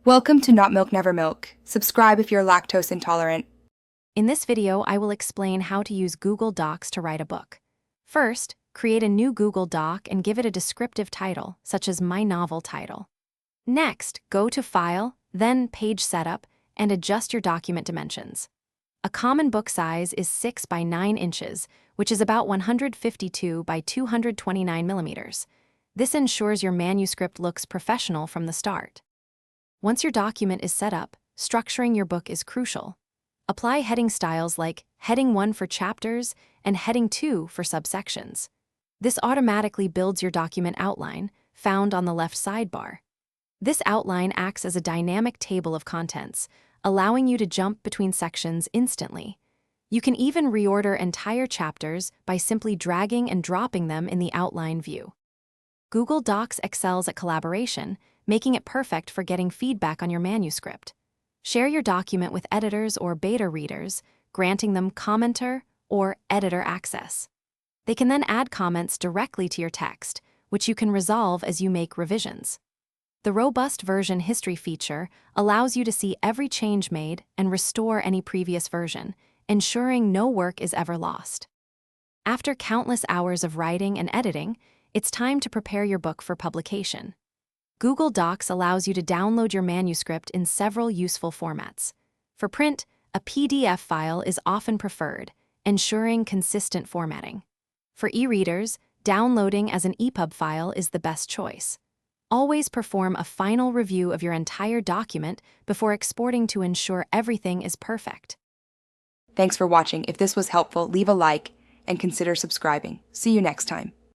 Welcome to Not Milk Never Milk. Subscribe if you're lactose intolerant. In this video, I will explain how to use Google Docs to write a book. First, create a new Google Doc and give it a descriptive title, such as My Novel Title. Next, go to File, then Page Setup, and adjust your document dimensions. A common book size is 6 by 9 inches, which is about 152 by 229 millimeters. This ensures your manuscript looks professional from the start. Once your document is set up, structuring your book is crucial. Apply heading styles like Heading 1 for chapters and Heading 2 for subsections. This automatically builds your document outline, found on the left sidebar. This outline acts as a dynamic table of contents, allowing you to jump between sections instantly. You can even reorder entire chapters by simply dragging and dropping them in the outline view. Google Docs excels at collaboration, making it perfect for getting feedback on your manuscript. Share your document with editors or beta readers, granting them commenter or editor access. They can then add comments directly to your text, which you can resolve as you make revisions. The robust version history feature allows you to see every change made and restore any previous version, ensuring no work is ever lost. After countless hours of writing and editing, it's time to prepare your book for publication. Google Docs allows you to download your manuscript in several useful formats. For print, a PDF file is often preferred, ensuring consistent formatting. For e-readers, downloading as an EPUB file is the best choice. Always perform a final review of your entire document before exporting to ensure everything is perfect. Thanks for watching. If this was helpful, leave a like and consider subscribing. See you next time.